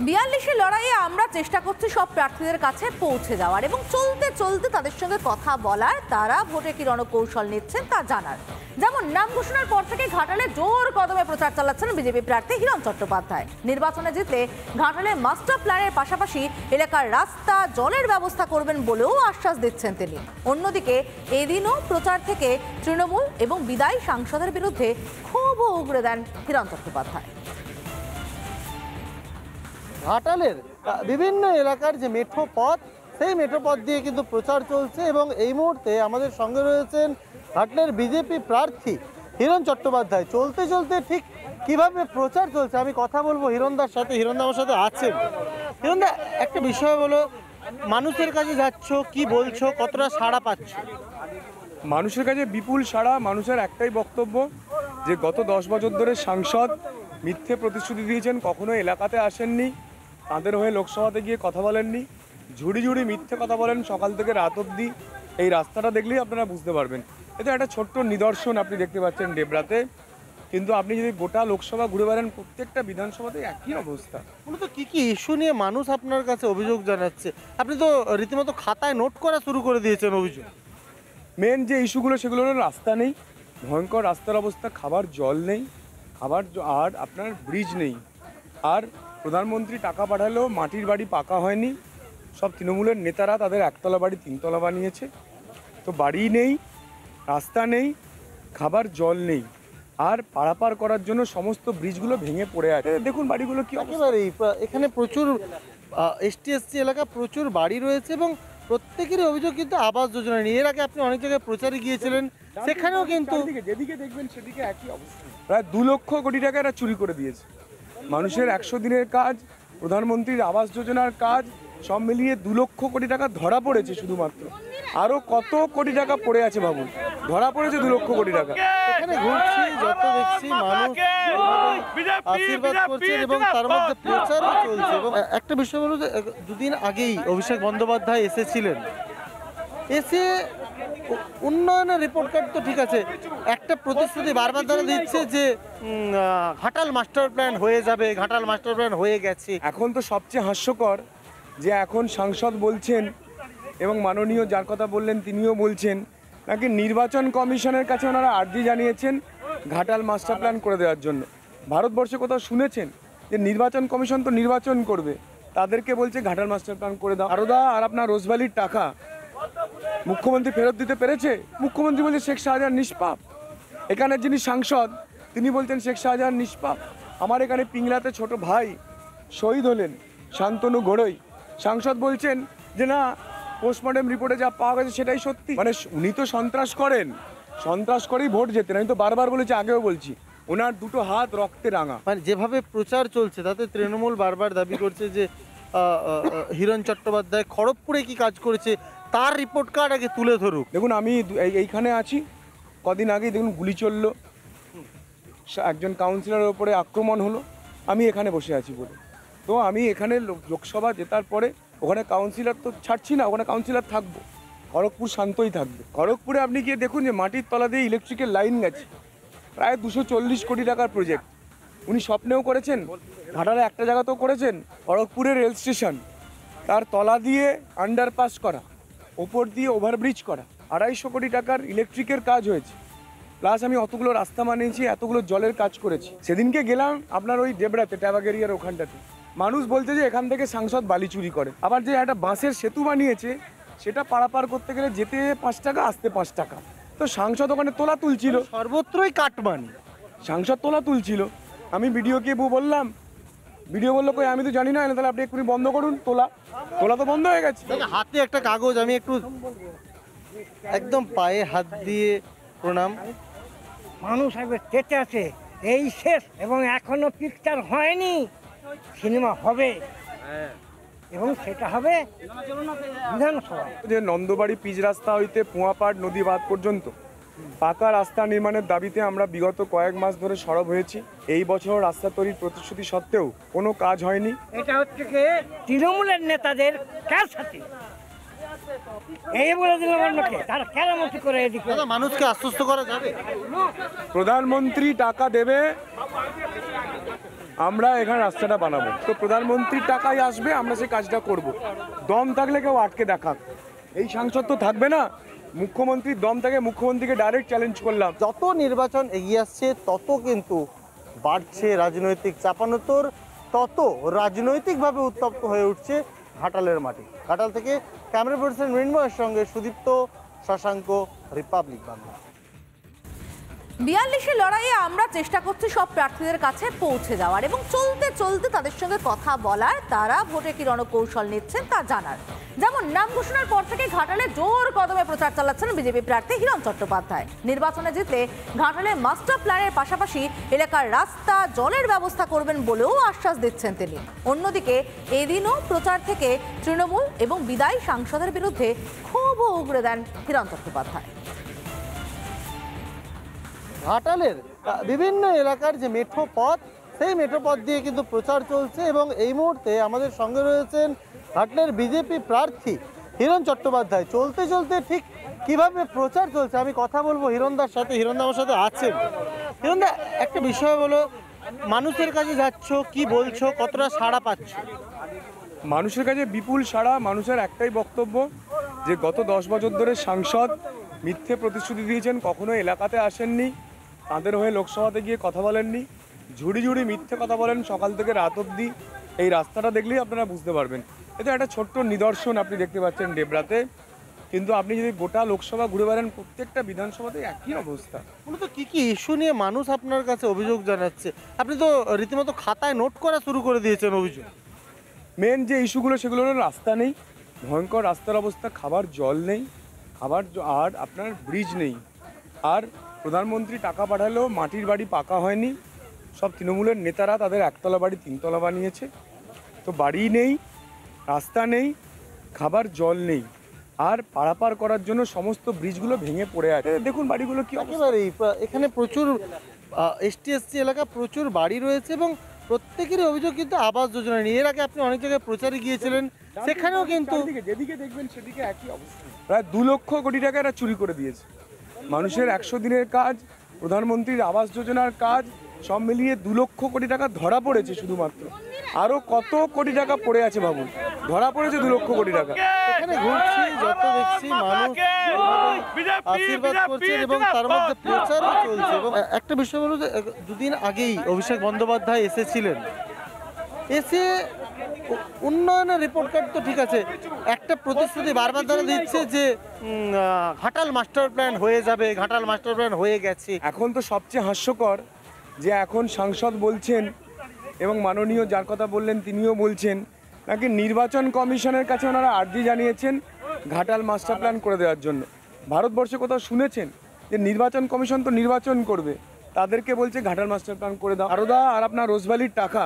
42 লড়াইয়ে আমরা চেষ্টা করছি সব প্রার্থীদের কাছে পৌঁছে যাওয়ার এবং চলতে চলতে তাদের সঙ্গে কথা বলার, তারা ভোটে কি রণকৌশল নিচ্ছেন তা জানার। যেমন নাম ঘোষণার পর থেকে ঘাটালে জোর কদমে প্রচার চালাচ্ছেন বিজেপি প্রার্থী হিরণ চট্টোপাধ্যায়। নির্বাচনে জিতলে ঘাটালে মাস্টার প্ল্যানের পাশাপাশি এলাকার রাস্তা, জলের ব্যবস্থা করবেন বলেও আশ্বাস দিচ্ছেন তিনি। অন্যদিকে এদিনও প্রচার থেকে তৃণমূল এবং বিদায়ী সাংসদের বিরুদ্ধে ক্ষোভও উগরে দেন হিরণ চট্টোপাধ্যায়। ঘাটালের বিভিন্ন এলাকার যে মেঠো পথ, সেই মেঠো পথ দিয়ে কিন্তু প্রচার চলছে এবং এই মুহূর্তে আমাদের সঙ্গে রয়েছেন ঘাটালের বিজেপি প্রার্থী হিরণ চট্টোপাধ্যায়। চলতে চলতে ঠিক কিভাবে প্রচার চলছে আমি কথা বলবো হিরণদার সাথে। হিরণদা আমার সাথে আছেন। হিরণদা, একটা বিষয় বলো, মানুষের কাছে যাচ্ছ, কি বলছো, কতটা সাড়া পাচ্ছ? মানুষের কাছে বিপুল সাড়া। মানুষের একটাই বক্তব্য যে গত 10 বছর ধরে সাংসদ মিথ্যে প্রতিশ্রুতি দিয়েছেন, কখনো এলাকাতে আসেননি, তাদের হয়ে লোকসভাতে গিয়ে কথা বলেননি, ঝুড়ি ঝুড়ি মিথ্যে কথা বলেন সকাল থেকে রাত অবধি। এই রাস্তাটা দেখলেই আপনারা বুঝতে পারবেন। এটা একটা ছোট্ট নিদর্শন আপনি দেখতে পাচ্ছেন ডেবরাতে, কিন্তু আপনি যদি গোটা লোকসভা ঘুরে বেড়ান প্রত্যেকটা বিধানসভাতে একই অবস্থা। মূলত কি কি ইস্যু নিয়ে মানুষ আপনার কাছে অভিযোগ জানাচ্ছে? আপনি তো রীতিমতো খাতায় নোট করা শুরু করে দিয়েছেন অভিযোগ। মেন যে ইস্যুগুলো সেগুলো হলো রাস্তা নেই, ভয়ঙ্কর রাস্তার অবস্থা, খাবার জল নেই, আর আপনার ব্রিজ নেই, আর প্রধানমন্ত্রী টাকা পাঠালেও মাটির বাড়ি পাকা হয়নি। সব তৃণমূলের নেতারা তাদের একতলা বাড়ি 3 তলা বানিয়েছে। তো বাড়ি নেই, রাস্তা নেই, খাবার জল নেই, আর পারাপার করার জন্য সমস্ত ব্রিজগুলো ভেঙে পড়ে আছে। দেখুন বাড়িগুলো কি একেবারেই এখানে প্রচুর এসটি এলাকা প্রচুর বাড়ি রয়েছে এবং প্রত্যেকেরই অভিযোগ কিন্তু আবাস যোজনা নিয়ে। এর আগে আপনি অনেক জায়গায় প্রচারে গিয়েছিলেন, সেখানেও কিন্তু যেদিকে দেখবেন সেদিকে একই অবস্থা। প্রায় 2 লক্ষ কোটি টাকা এরা চুরি করে দিয়েছে। মানুষের 100 দিনের কাজ, প্রধানমন্ত্রীর আবাস যোজনার কাজ সব মিলিয়ে 2 লক্ষ কোটি টাকা ধরা পড়েছে শুধুমাত্র। আরও কত কোটি টাকা পড়ে আছে ভাবুন, ধরা পড়েছে 2 লক্ষ কোটি টাকা। এখানে ঘুরছি, যত দেখছি মানুষ আশীর্বাদ করছেন এবং তার মধ্যে প্রচারও চলছে। এবং একটা বিষয় হলো যে 2 দিন আগেই অভিষেক বন্দ্যোপাধ্যায় এসেছিলেন, এসে উন্নয়নের রিপোর্ট কার্ড তো ঠিক আছে, একটা প্রতিশ্রুতি বারবার তারা দিচ্ছে যে ঘাটাল মাস্টার প্ল্যান হয়ে যাবে, ঘাটাল মাস্টার প্ল্যান হয়ে গেছে। এখন তো সবচেয়ে হাস্যকর যে এখন সাংসদ বলছেন এবং মাননীয় যার কথা বললেন তিনিও বলছেন নাকি নির্বাচন কমিশনের কাছে ওনারা আর্জি জানিয়েছেন ঘাটাল মাস্টার প্ল্যান করে দেওয়ার জন্য। ভারতবর্ষে কোথাও শুনেছেন যে নির্বাচন কমিশন তো নির্বাচন করবে, তাদেরকে বলছে ঘাটাল মাস্টার প্ল্যান করে দাও। আরোদা আর আপনার রোজভ্যালির টাকা মুখ্যমন্ত্রী ফেরত দিতে পেরেছে? মুখ্যমন্ত্রী বলছে শেখ শাহজাহান নিষ্পাপ। এখানে যিনি সাংসদ তিনি বলছেন শেখ শাহজাহান নিষ্পাপ। আমার এখানে পিংলাতে ছোট ভাই শহীদ হলেন, শান্তনু গড়ই, সাংসদ বলছেন যে না, পোস্টমর্টম রিপোর্টে যা পাওয়া গেছে সেটাই সত্যি। মানে উনি তো সন্ত্রাস করেন, সন্ত্রাস করেই ভোট জেতেন। আমি তো বারবার বলেছি, আগেও বলছি, ওনার 2টো হাত রক্তে রাঙা। মানে যেভাবে প্রচার চলছে তাতে তৃণমূল বারবার দাবি করছে যে হিরণ চট্টোপাধ্যায় খড়গপুরে কি কাজ করেছে তার রিপোর্ট কার্ড আগে তুলে ধরুক। দেখুন আমি এইখানে আছি, কদিন আগেই দেখুন গুলি চললো, একজন কাউন্সিলরের ওপরে আক্রমণ হলো, আমি এখানে বসে আছি বলে। তো আমি এখানে লোকসভা জেতার পরে ওখানে কাউন্সিলর তো ছাড়ছি না, ওখানে কাউন্সিলর থাকবো, খড়গপুর শান্তই থাকবে। খড়গপুরে আপনি গিয়ে দেখুন যে মাটির তলা দিয়ে ইলেকট্রিকের লাইন গেছে, প্রায় 240 কোটি টাকার প্রজেক্ট। উনি স্বপ্নেও করেছেন, ঘাটালে একটা জায়গাতেও করেছেন। খড়গপুরের রেল স্টেশন, তার তলা দিয়ে আন্ডারপাস করা, ওপর দিয়ে ওভারব্রিজ করা, 250 কোটি টাকার ইলেকট্রিকের কাজ হয়েছে। প্লাস আমি অতগুলো রাস্তা বানিয়েছি, এতগুলো জলের কাজ করেছি। সেদিনকে গেলাম আপনার ওই ডেবরাতে, ট্যাবাগেরিয়ার ওখানটাতে, মানুষ বলছে যে এখান থেকে সাংসদ বালি চুরি করে। আবার যে একটা বাঁশের সেতু বানিয়েছে সেটা পারাপার করতে গেলে যেতে 5 টাকা, আসতে 5 টাকা। তো সাংসদ ওখানে তোলা তুলছিল, সর্বত্রই কাটমানি, সাংসদ তোলা তুলছিল। আমি ভিডিওকে বললাম, ভিডিও বললো কই আমি তো জানি না, তাহলে আপনি এক্ষুনি বন্ধ করুন, তোলা তো বন্ধ হয়ে গেছে। হাতে একটা কাগজ, আমি একটু একদম পায়ে হাত দিয়ে প্রণাম। মানুষ একবার চেতে আছে, এই শেষ এবং এখনো পিকচার হয়নি, সিনেমা হবে এবং সেটা হবে বিধানসভায়। যে নন্দবাড়ি পিচ রাস্তা হইতে পুয়াপাড় নদী বাঁধ পর্যন্ত পাকা রাস্তা নির্মাণের দাবিতে আমরা বিগত কয়েক মাস ধরে সরব হয়েছি। এই বছর রাস্তা তৈরির প্রতিশ্রুতি সত্ত্বেও কোনো কাজ হয়নি। এটা হচ্ছে কি তৃণমূলের নেতাদের কার সাথে এই বলে দিলাম অন্যকে, তারা কেরামতি করে এদিকে মানুষকে আশ্বস্ত করা যাবে। প্রধানমন্ত্রী টাকা দেবে, আমরা এখানে রাস্তাটা বানাবো, তো প্রধানমন্ত্রীর টাকাই আসবে, আমরা সেই কাজটা করব। দম থাকলে কেউ আটকে দেখাক, এই সাংসদ তো থাকবে না। মুখ্যমন্ত্রীর দম থেকে মুখ্যমন্ত্রীকে ডাইরেক্ট চ্যালেঞ্জ করলাম। যত নির্বাচন এগিয়ে আসছে তত কিন্তু বাড়ছে রাজনৈতিক চাপানোতর, তত রাজনৈতিকভাবে উত্তপ্ত হয়ে উঠছে ঘাটালের মাটি। ঘাটাল থেকে ক্যামেরা পার্সন মৃন্ময়ের সঙ্গে সুদীপ্ত, শশাঙ্ক, রিপাবলিক বাংলা। 42 লড়াইয়ে আমরা চেষ্টা করছি সব প্রার্থীদের কাছে পৌঁছে যাওয়ার এবং চলতে চলতে তাদের সঙ্গে কথা বলার, তারা ভোটে কি রণকৌশল নিচ্ছেন তা জানার। যেমন নাম ঘোষণার পর থেকে ঘাটালে জোর কদমে প্রচার চালাচ্ছেন বিজেপি প্রার্থী হিরণ চট্টোপাধ্যায়। নির্বাচনে জিতলে ঘাটালে মাস্টার প্ল্যানের পাশাপাশি এলাকার রাস্তা, জলের ব্যবস্থা করবেন বলেও আশ্বাস দিচ্ছেন তিনি। অন্যদিকে এদিনও প্রচার থেকে তৃণমূল এবং বিদায়ী সাংসদের বিরুদ্ধে ক্ষোভও উগরে দেন হিরণ চট্টোপাধ্যায়। ঘাটালের বিভিন্ন এলাকার যে মেঠো পথ, সেই মেঠো পথ দিয়ে কিন্তু প্রচার চলছে এবং এই মুহূর্তে আমাদের সঙ্গে রয়েছেন ঘাটালের বিজেপি প্রার্থী হিরণ চট্টোপাধ্যায়। চলতে চলতে ঠিক কিভাবে প্রচার চলছে আমি কথা বলবো হিরণদার সাথে। হিরণদা আমার সাথে আছেন। হিরণদা, একটা বিষয় বলো, মানুষের কাছে যাচ্ছ, কি বলছো, কতটা সাড়া পাচ্ছ? মানুষের কাছে বিপুল সাড়া। মানুষের একটাই বক্তব্য যে গত 10 বছর ধরে সাংসদ মিথ্যে প্রতিশ্রুতি দিয়েছেন, কখনো এলাকাতে আসেননি, তাদের হয়ে লোকসভাতে গিয়ে কথা বলেননি, ঝুড়ি ঝুড়ি মিথ্যে কথা বলেন সকাল থেকে রাত অবধি। এই রাস্তাটা দেখলেই আপনারা বুঝতে পারবেন। এটা একটা ছোট্ট নিদর্শন আপনি দেখতে পাচ্ছেন ডেবরাতে, কিন্তু আপনি যদি গোটা লোকসভা ঘুরে বেড়ান প্রত্যেকটা বিধানসভাতে একই অবস্থা। মূলত কি কি ইস্যু নিয়ে মানুষ আপনার কাছে অভিযোগ জানাচ্ছে? আপনি তো রীতিমতো খাতায় নোট করা শুরু করে দিয়েছেন অভিযোগ। মেন যে ইস্যুগুলো সেগুলো হলো রাস্তা নেই, ভয়ঙ্কর রাস্তার অবস্থা, খাবার জল নেই, আর আপনার ব্রিজ নেই। আর প্রধানমন্ত্রী টাকা পাঠালেও মাটির বাড়ি পাকা হয়নি। সব তৃণমূলের নেতারা তাদের একতলা বাড়ি 3 তলা বানিয়েছে। তো বাড়ি নেই, রাস্তা নেই, খাবার জল নেই, আর পারাপার করার জন্য সমস্ত ব্রিজগুলো ভেঙে পড়ে আছে। দেখুন বাড়িগুলো কি অবস্থা। একেবারেই এখানে প্রচুর এসটি এলাকা প্রচুর বাড়ি রয়েছে এবং প্রত্যেকেরই অভিযোগ কিন্তু আবাস যোজনা নিয়ে। এর আগে আপনি অনেক জায়গায় প্রচারে গিয়েছিলেন, সেখানেও কিন্তু যেদিকে দেখবেন সেদিকে একই অবস্থা। প্রায় 2 লক্ষ কোটি টাকা এরা চুরি করে দিয়েছে। মানুষের 100 দিনের কাজ, প্রধানমন্ত্রীর আবাস যোজনার কাজ সব মিলিয়ে 2 লক্ষ কোটি টাকা ধরা পড়েছে শুধুমাত্র। আরও কত কোটি টাকা পড়ে আছে ভাবুন, ধরা পড়েছে 2 লক্ষ কোটি টাকা। এখানে ঘুরছি, যত দেখছি মানুষ আশীর্বাদ করছেন এবং তার মধ্যে প্রচারও চলছে। এবং একটা বিষয় বলো যে 2 দিন আগেই অভিষেক বন্দ্যোপাধ্যায় এসেছিলেন, এসে উন্নয়নের রিপোর্ট কার্ড তো ঠিক আছে, একটা প্রতিশ্রুতি বারবার তারা দিচ্ছে যে ঘাটাল মাস্টার প্ল্যান হয়ে যাবে, ঘাটাল মাস্টার প্ল্যান হয়ে গেছে। এখন তো সবচেয়ে হাস্যকর যে এখন সাংসদ বলছেন এবং মাননীয় যার কথা বললেন তিনিও বলছেন নাকি নির্বাচন কমিশনের কাছে ওনারা আর্জি জানিয়েছেন ঘাটাল মাস্টার প্ল্যান করে দেওয়ার জন্য। ভারতবর্ষে কোথাও শুনেছেন যে নির্বাচন কমিশন তো নির্বাচন করবে, তাদেরকে বলছে ঘাটাল মাস্টার প্ল্যান করে দাও। আরোদা আর আপনার রোজভ্যালির টাকা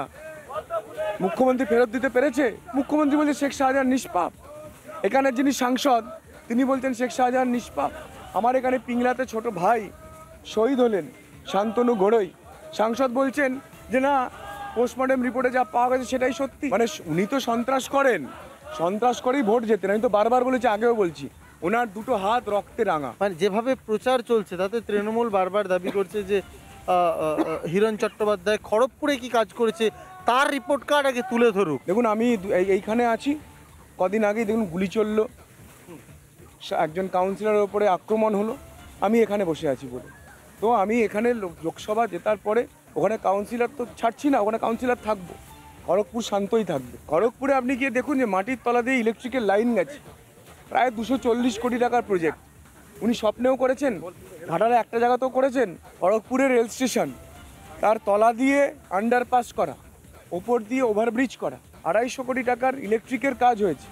মুখ্যমন্ত্রী ফেরত দিতে পেরেছে? মুখ্যমন্ত্রী বলছে শেখ শাহজাহান নিষ্পাপ। এখানে যিনি সাংসদ তিনি বলছেন শেখ শাহজাহান নিষ্পাপ। আমার এখানে পিংলাতে ছোট ভাই শহীদ হলেন, শান্তনু গড়ই, সাংসদ বলছেন যে না, পোস্টমর্টম রিপোর্টে যা পাওয়া গেছে সেটাই সত্যি। মানে উনি তো সন্ত্রাস করেন, সন্ত্রাস করেই ভোট জেতেন। আমি তো বারবার বলেছি, আগেও বলছি, ওনার 2টো হাত রক্তে রাঙা। মানে যেভাবে প্রচার চলছে তাতে তৃণমূল বারবার দাবি করছে যে হিরণ চট্টোপাধ্যায় খড়গপুরে কি কাজ করেছে তার রিপোর্ট কার্ড আগে তুলে ধরুক। দেখুন আমি এইখানে আছি, কদিন আগেই দেখুন গুলি চললো, একজন কাউন্সিলরের ওপরে আক্রমণ হলো, আমি এখানে বসে আছি বলে। তো আমি এখানে লোকসভা জেতার পরে ওখানে কাউন্সিলর তো ছাড়ছি না, ওখানে কাউন্সিলর থাকবো, খড়গপুর শান্তই থাকবে। খড়গপুরে আপনি গিয়ে দেখুন যে মাটির তলা দিয়ে ইলেকট্রিকের লাইন গেছে, প্রায় 240 কোটি টাকার প্রজেক্ট। উনি স্বপ্নেও করেছেন, ঘাটালে একটা জায়গাতেও করেছেন, খড়গপুরের রেল স্টেশন, তার তলা দিয়ে আন্ডারপাস করা, ওপর দিয়ে ওভারব্রিজ করা, 250 কোটি টাকার ইলেকট্রিকের কাজ হয়েছে।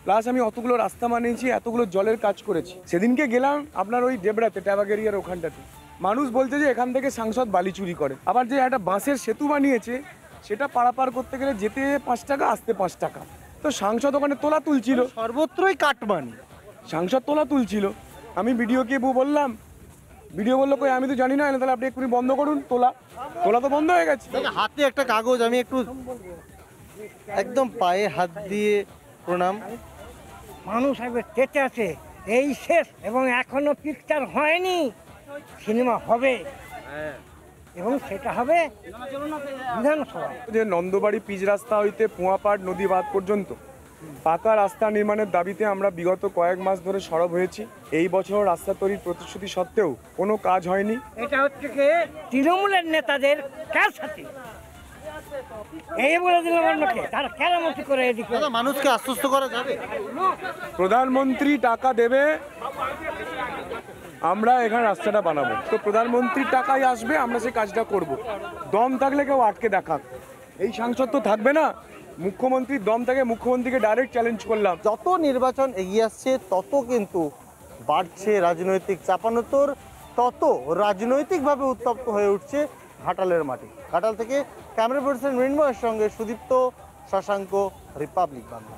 প্লাস আমি অতগুলো রাস্তা বানিয়েছি, এতগুলো জলের কাজ করেছি। সেদিনকে গেলাম আপনার ওই ডেবরাতে, ট্যাবাগেরিয়ার ওখানটাতে, মানুষ বলছে যে এখান থেকে সাংসদ বালি চুরি করে। আবার যে একটা বাঁশের সেতু বানিয়েছে সেটা পারাপার করতে গেলে যেতে 5 টাকা, আসতে 5 টাকা। তো সাংসদ ওখানে তোলা তুলছিল, সর্বত্রই কাটমানি, সাংসদ তোলা তুলছিল। আমি ভিডিওকে বললাম, ভিডিও বললো কই আমি তো জানি না, তাহলে আপনি এক্ষুনি বন্ধ করুন, তোলা তো বন্ধ হয়ে গেছে। হাতে একটা কাগজ, আমি একটু একদম পায়ে হাত দিয়ে প্রণাম। মানুষ একবার চেতে আছে, এই শেষ এবং এখনো পিকচার হয়নি, সিনেমা হবে। এবং সেটা হবে বিধানসভায়। যে নন্দবাড়ি পিচ রাস্তা হইতে পুয়াপাড় নদী বাঁধ পর্যন্ত পাকা রাস্তা নির্মাণের দাবিতে আমরা বিগত কয়েক মাস ধরে সরব হয়েছি। এই বছর রাস্তা তৈরির প্রতিশ্রুতি সত্ত্বেও কোনো কাজ হয়নি। এটা হচ্ছে কি তৃণমূলের নেতাদের ক্যাসাতি, এই বলে দিলাম অন্যকে, তারা কেরামতি করে এদিকে। দাদা, মানুষকে আশ্বস্ত করা যাবে? প্রধানমন্ত্রী টাকা দেবে, আমরা এখানে রাস্তাটা বানাবো। তো প্রধানমন্ত্রীর টাকাই আসবে, আমরা সেই কাজটা করব। দম থাকলে কেউ আটকে দেখাক, এই সাংসদ তো থাকবে না। মুখ্যমন্ত্রীর দম থেকে মুখ্যমন্ত্রীকে ডাইরেক্ট চ্যালেঞ্জ করলাম। যত নির্বাচন এগিয়ে আসছে তত কিন্তু বাড়ছে রাজনৈতিক চাপানোতর, তত রাজনৈতিকভাবে উত্তপ্ত হয়ে উঠছে ঘাটালের মাটি। ঘাটাল থেকে ক্যামেরা পার্সন মৃন্ময়ের সঙ্গে সুদীপ্ত, শশাঙ্ক, রিপাবলিক বাংলা।